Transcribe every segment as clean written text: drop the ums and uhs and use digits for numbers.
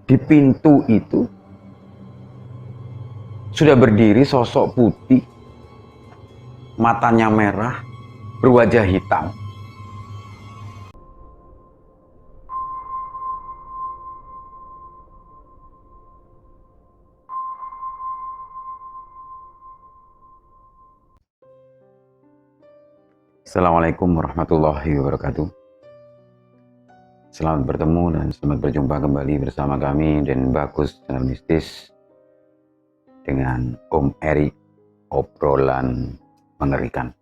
di pintu itu sudah berdiri sosok putih, matanya merah, berwajah hitam. Assalamualaikum warahmatullahi wabarakatuh. Selamat bertemu dan selamat berjumpa kembali bersama kami dan Bagus Channel Mistis dengan Om Erik, obrolan mengerikan.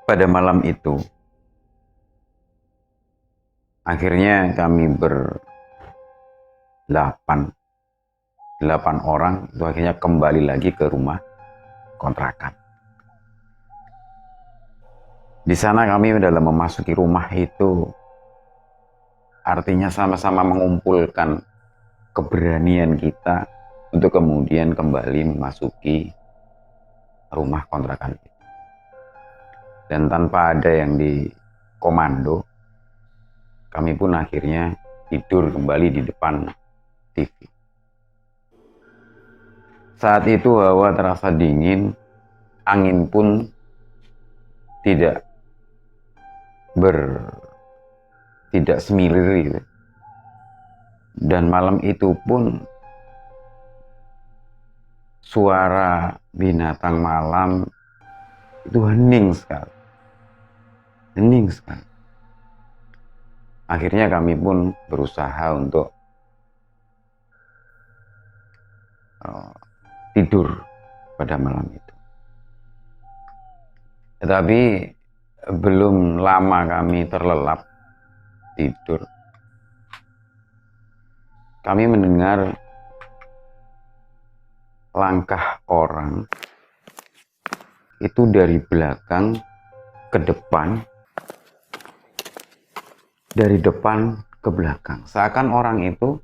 Pada malam itu, akhirnya kami delapan orang itu akhirnya kembali lagi ke rumah kontrakan. Di sana kami dalam memasuki rumah itu artinya sama-sama mengumpulkan keberanian kita untuk kemudian kembali memasuki rumah kontrakan kita. Dan tanpa ada yang dikomando, kami pun akhirnya tidur kembali di depan TV. Saat itu hawa terasa dingin, angin pun tidak semilir gitu. Dan malam itu pun suara binatang malam itu hening sekali. Akhirnya kami pun berusaha untuk tidur pada malam itu. Tetapi belum lama kami terlelap tidur, kami mendengar langkah orang itu dari belakang ke depan, dari depan ke belakang. Seakan orang itu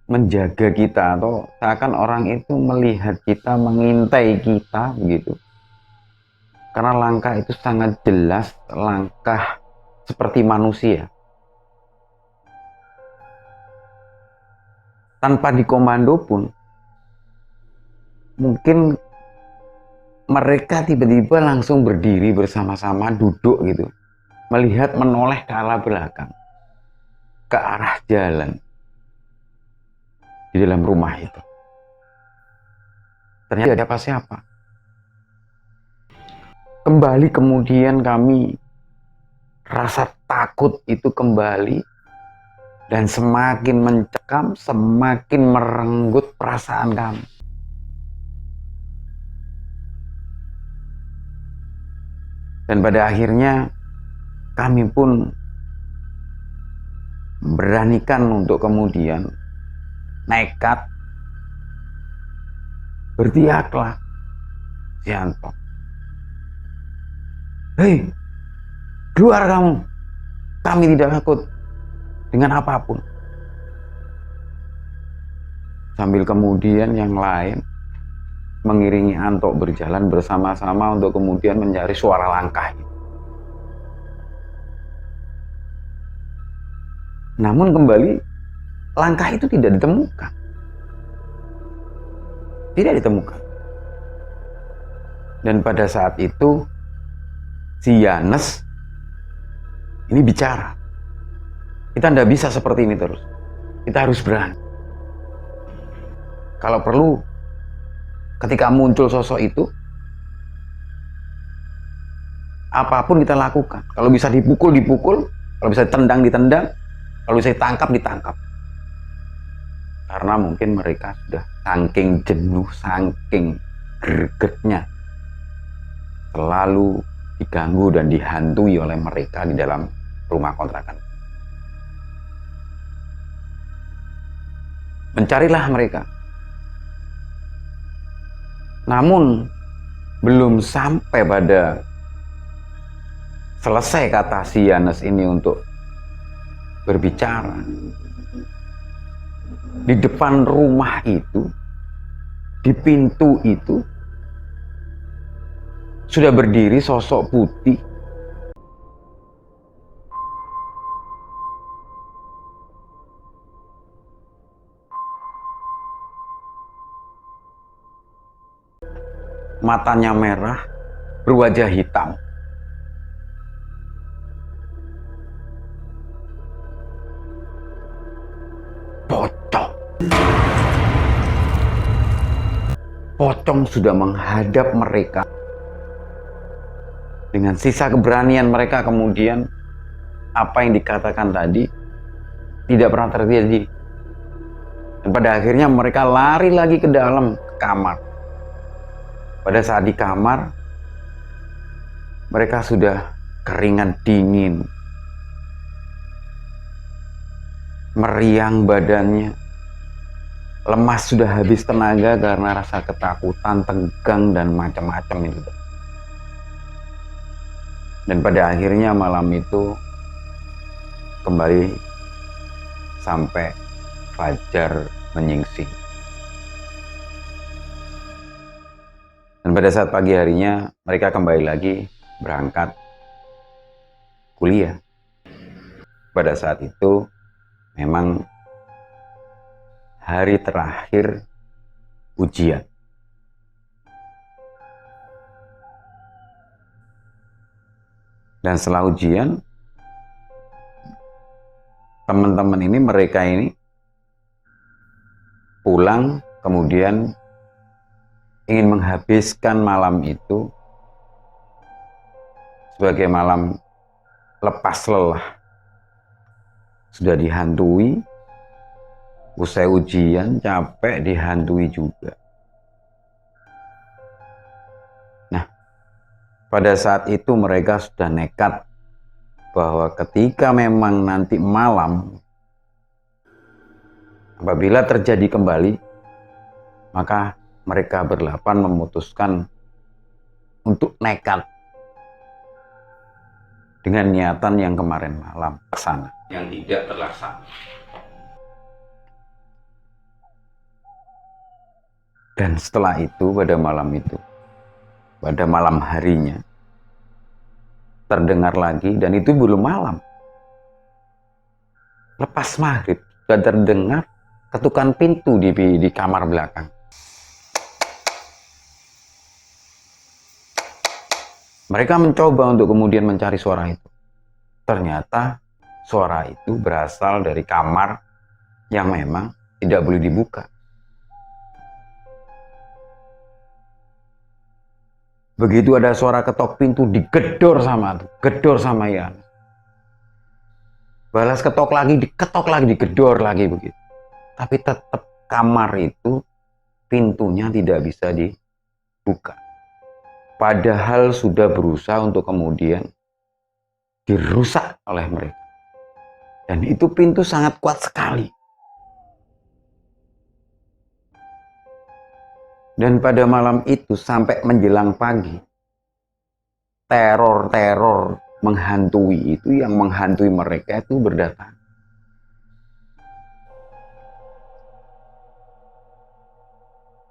menjaga kita, atau seakan orang itu melihat kita, mengintai kita begitu. Karena langkah itu sangat jelas, langkah seperti manusia. Tanpa dikomando pun, mungkin mereka tiba-tiba langsung berdiri bersama-sama, duduk gitu, melihat menoleh ke arah belakang, ke arah jalan di dalam rumah itu. Ternyata tidak ada siapa. Kembali kemudian kami rasa takut itu kembali, dan semakin mencekam, semakin merenggut perasaan kami. Dan pada akhirnya kami pun beranikan untuk kemudian nekat berteriaklah, Sianto, hei, keluar kamu, kami tidak takut dengan apapun. Sambil kemudian yang lain mengiringi Anto berjalan bersama-sama untuk kemudian mencari suara langkah. Namun kembali langkah itu tidak ditemukan. Tidak ditemukan. Dan pada saat itu si Yanes ini bicara. Kita tidak bisa seperti ini terus. Kita harus berani. Kalau perlu, ketika muncul sosok itu, apapun kita lakukan. Kalau bisa dipukul, dipukul. Kalau bisa ditendang, ditendang. Kalau bisa ditangkap, ditangkap. Karena mungkin mereka sudah saking jenuh, saking gregetnya, selalu diganggu dan dihantui oleh mereka di dalam rumah kontrakan. Mencarilah mereka. Namun belum sampai pada selesai kata si Yanes ini untuk berbicara, di depan rumah itu Di pintu itu sudah berdiri sosok putih. Matanya merah, berwajah hitam. Pocong. Pocong sudah menghadap mereka. Dengan sisa keberanian mereka kemudian, apa yang dikatakan tadi tidak pernah terjadi. Dan pada akhirnya mereka lari lagi ke dalam kamar. Pada saat di kamar, mereka sudah keringat dingin, meriang badannya, lemas, sudah habis tenaga karena rasa ketakutan, tegang, dan macam-macam itu. Dan pada akhirnya malam itu kembali sampai fajar menyingsing. Dan pada saat pagi harinya mereka kembali lagi berangkat kuliah. Pada saat itu memang hari terakhir ujian. Dan setelah ujian, teman-teman ini, mereka ini pulang, kemudian ingin menghabiskan malam itu sebagai malam lepas lelah. Sudah dihantui, usai ujian capek, dihantui juga. Nah, pada saat itu mereka sudah nekat bahwa ketika memang nanti malam, apabila terjadi kembali, maka mereka berdelapan memutuskan untuk nekat dengan niatan yang kemarin malam terlaksana, yang tidak terlaksana. Dan setelah itu, pada malam itu, pada malam harinya, terdengar lagi, dan itu belum malam. Lepas maghrib, sudah terdengar ketukan pintu di kamar belakang. Mereka mencoba untuk kemudian mencari suara itu. Ternyata suara itu berasal dari kamar yang memang tidak boleh dibuka. Begitu ada suara ketok pintu, digedor sama Ian. Balas ketok lagi, digedor lagi begitu. Tapi tetap kamar itu pintunya tidak bisa dibuka. Padahal sudah berusaha untuk kemudian dirusak oleh mereka. Dan itu pintu sangat kuat sekali. Dan pada malam itu sampai menjelang pagi, teror-teror menghantui itu, yang menghantui mereka itu berdatang.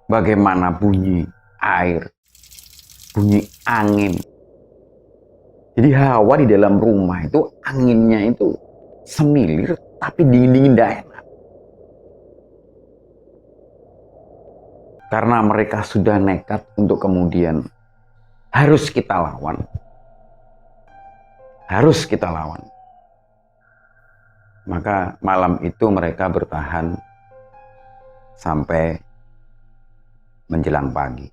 Bagaimana bunyi air, bunyi angin. Jadi hawa di dalam rumah itu, anginnya itu semilir tapi dingin-dingin tidak enak. Karena mereka sudah nekat untuk kemudian harus kita lawan. Harus kita lawan. Maka malam itu mereka bertahan sampai menjelang pagi.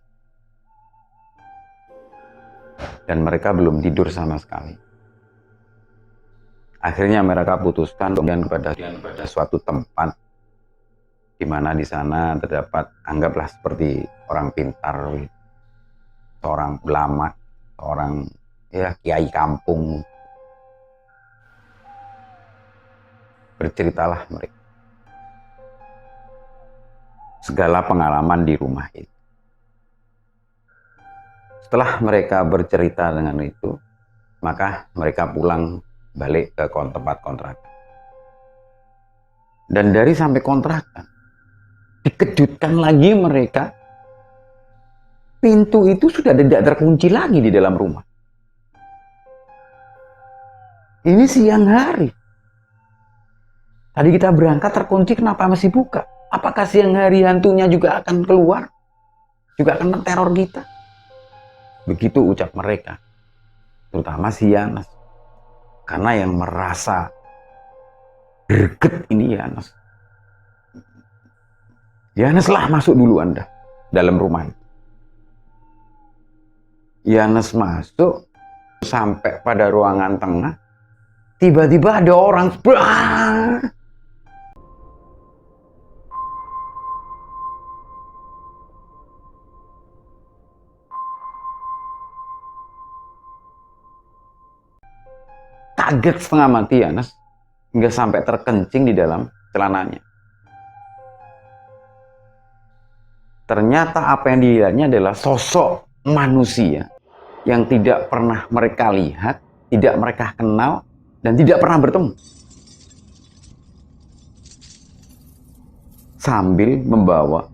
Dan mereka belum tidur sama sekali. Akhirnya mereka putuskan kemudian pada suatu tempat di mana di sana terdapat, anggaplah seperti orang pintar, seorang ulama, seorang kiai kampung. Berceritalah mereka segala pengalaman di rumah itu. Setelah mereka bercerita dengan itu, maka mereka pulang balik ke tempat kontrakan. Dan dari sampai kontrakan, dikejutkan lagi mereka pintu itu sudah tidak terkunci lagi di dalam rumah. Ini siang hari. Tadi kita berangkat terkunci, kenapa masih buka? Apakah siang hari hantunya juga akan keluar? Juga akan meneror kita? Begitu ucap mereka. Terutama si Yanes. Karena yang merasa greget ini Yanes. Yanes lah masuk dulu Anda dalam rumah itu. Yanes masuk sampai pada ruangan tengah. Tiba-tiba ada orang. Kaget setengah mati Yanes. Hingga sampai terkencing di dalam celananya. Ternyata apa yang dilihatnya adalah sosok manusia yang tidak pernah mereka lihat, tidak mereka kenal, dan tidak pernah bertemu. Sambil membawa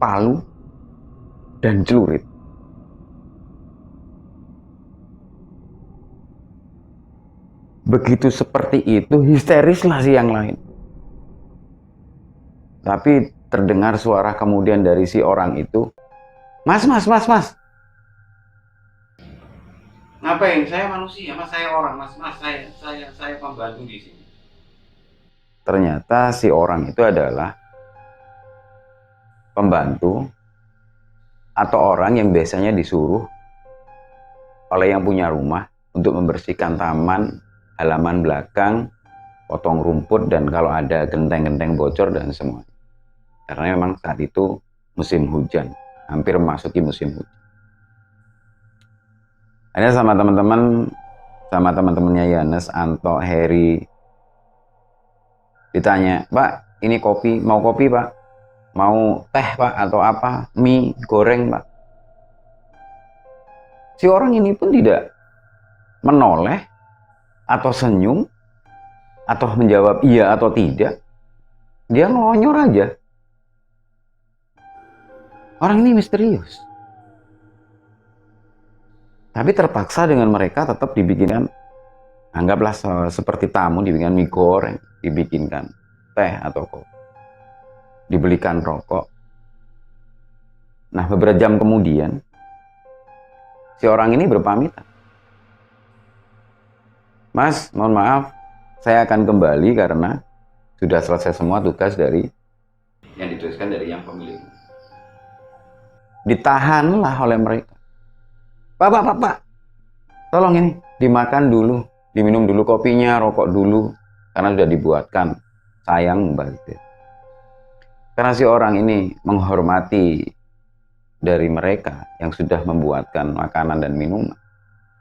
palu dan celurit. Begitu seperti itu, histerislah si yang lain. Tapi terdengar suara kemudian dari si orang itu, Mas. Ngapain? Saya manusia, Mas. Saya orang, Mas. Saya pembantu di sini. Ternyata si orang itu adalah pembantu atau orang yang biasanya disuruh oleh yang punya rumah untuk membersihkan taman, halaman belakang, potong rumput, dan kalau ada genteng-genteng bocor dan semua. Karena memang saat itu musim hujan, hampir memasuki musim hujan. Ada sama teman-temannya Yanes, Anto, Heri, ditanya, Pak, ini kopi, mau kopi Pak? Mau teh Pak? Atau apa? Mie goreng Pak? Si orang ini pun tidak menoleh, atau senyum, atau menjawab iya atau tidak. Dia ngelonyor aja. Orang ini misterius. Tapi terpaksa dengan mereka tetap dibikinkan, anggaplah seperti tamu, dibikinkan mie goreng, dibikinkan teh atau kopi, dibelikan rokok. Nah, beberapa jam kemudian, si orang ini berpamitan. Mas, mohon maaf, saya akan kembali karena sudah selesai semua tugas dari yang dituliskan dari yang pemilik. Ditahanlah oleh mereka. Pak, tolong ini dimakan dulu, diminum dulu kopinya, rokok dulu, karena sudah dibuatkan. Sayang membazir. Karena si orang ini menghormati dari mereka yang sudah membuatkan makanan dan minuman.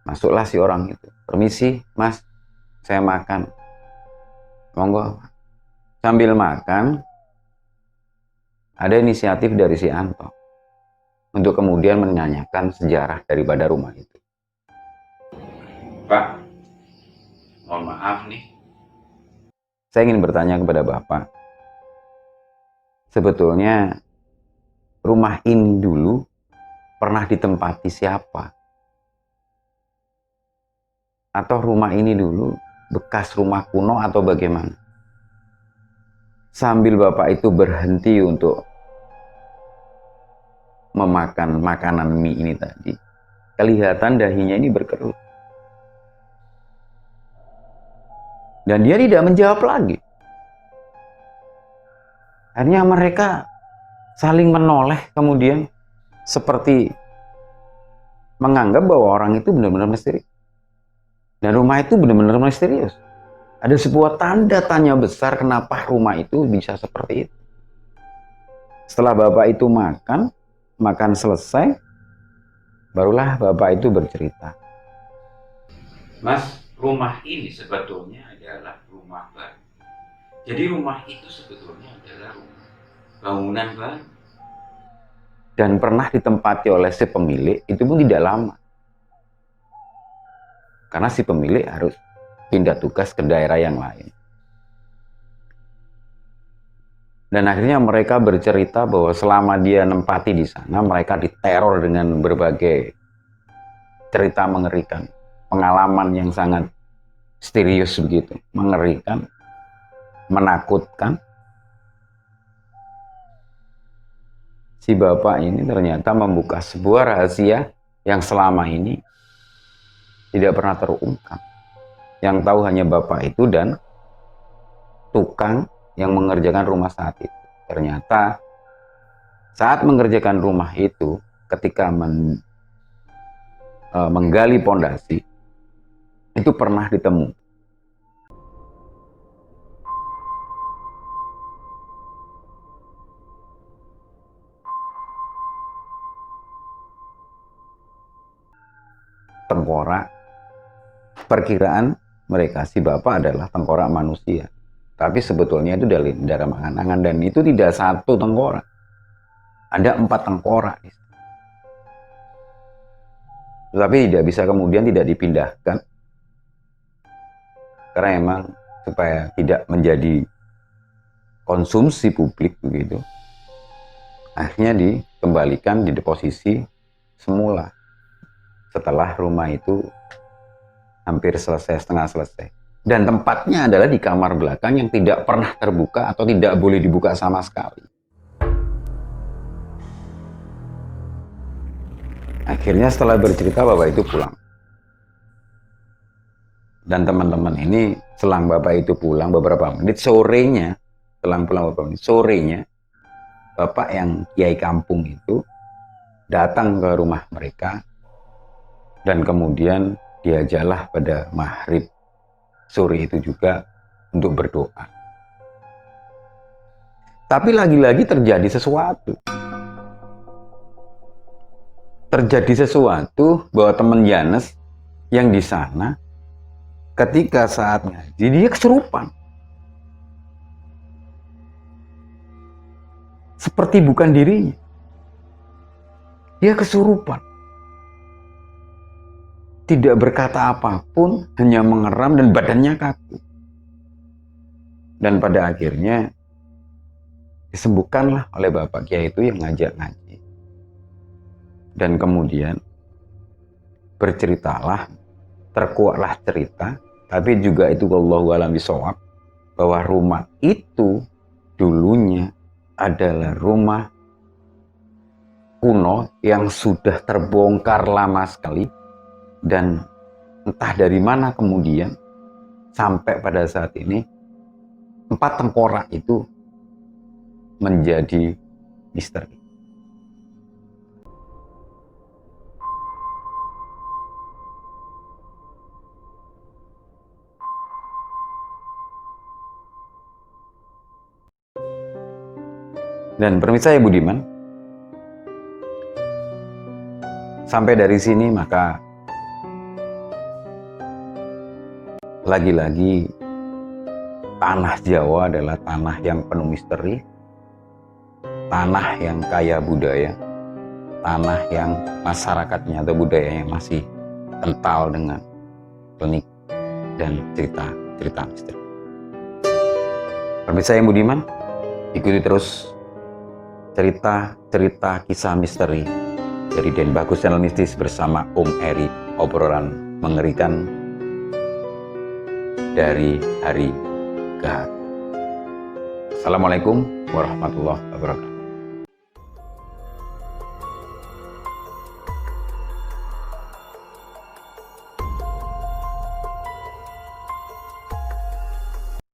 Masuklah si orang itu. Permisi, Mas, saya makan. Monggo. Sambil makan, ada inisiatif dari si Anto untuk kemudian menanyakan sejarah daripada rumah itu. Pak, mohon maaf nih. Saya ingin bertanya kepada Bapak. Sebetulnya rumah ini dulu pernah ditempati siapa? Atau rumah ini dulu bekas rumah kuno atau bagaimana? Sambil Bapak itu berhenti untuk memakan makanan mie ini tadi, kelihatan dahinya ini berkerut. Dan dia tidak menjawab lagi. Akhirnya mereka saling menoleh kemudian seperti menganggap bahwa orang itu benar-benar misterius. Dan rumah itu benar-benar misterius. Ada sebuah tanda tanya besar kenapa rumah itu bisa seperti itu. Setelah Bapak itu makan selesai, barulah Bapak itu bercerita. Mas, rumah ini sebetulnya adalah rumah baru. Jadi rumah itu sebetulnya adalah rumah bangunan baru. Dan pernah ditempati oleh si pemilik, itu pun tidak lama. Karena si pemilik harus pindah tugas ke daerah yang lain. Dan akhirnya mereka bercerita bahwa selama dia nempati di sana, mereka diteror dengan berbagai cerita mengerikan, pengalaman yang sangat misterius begitu, mengerikan, menakutkan. Si bapak ini ternyata membuka sebuah rahasia yang selama ini tidak pernah terungkap. Yang tahu hanya bapak itu dan tukang yang mengerjakan rumah saat itu. Ternyata saat mengerjakan rumah itu, ketika menggali pondasi, itu pernah ditemu tengkorak. Perkiraan mereka, si bapak adalah tengkorak manusia, tapi sebetulnya itu dari darah angan-angan, dan itu tidak satu tengkorak, ada 4 tengkorak. Tetapi tidak bisa kemudian tidak dipindahkan, karena emang supaya tidak menjadi konsumsi publik begitu, akhirnya dikembalikan di posisi semula setelah rumah itu hampir selesai, setengah selesai. Dan tempatnya adalah di kamar belakang yang tidak pernah terbuka atau tidak boleh dibuka sama sekali. Akhirnya setelah bercerita, bapak itu pulang. Dan teman-teman ini, selang bapak itu pulang beberapa menit, sorenya, selang pulang beberapa menit, sorenya, bapak yang kiai kampung itu datang ke rumah mereka, dan kemudian diajaklah pada maghrib sore itu juga untuk berdoa. Tapi lagi-lagi terjadi sesuatu. Terjadi sesuatu bahwa teman Yanes yang di sana, ketika saat ngaji, dia kesurupan. Seperti bukan dirinya. Dia kesurupan. Tidak berkata apapun, hanya mengeram dan badannya kaku. Dan pada akhirnya disembuhkanlah oleh bapak kiai itu yang ngajak ngaji. Dan kemudian berceritalah, terkuatlah cerita, tapi juga itu wallahu a'lam bishawab, bahwa rumah itu dulunya adalah rumah kuno yang sudah terbongkar lama sekali. Dan entah dari mana kemudian sampai pada saat ini 4 tengkorak itu menjadi misteri. Dan pemirsa ya Budiman, sampai dari sini maka lagi-lagi tanah Jawa adalah tanah yang penuh misteri, tanah yang kaya budaya, tanah yang masyarakatnya atau budayanya masih kental dengan klinik dan cerita misteri. Pemirsa yang Budiman, ikuti terus cerita kisah misteri dari Den Bagus Channel Mistis bersama Om Eri, obrolan mengerikan dari hari ke hari. Assalamualaikum warahmatullahi wabarakatuh.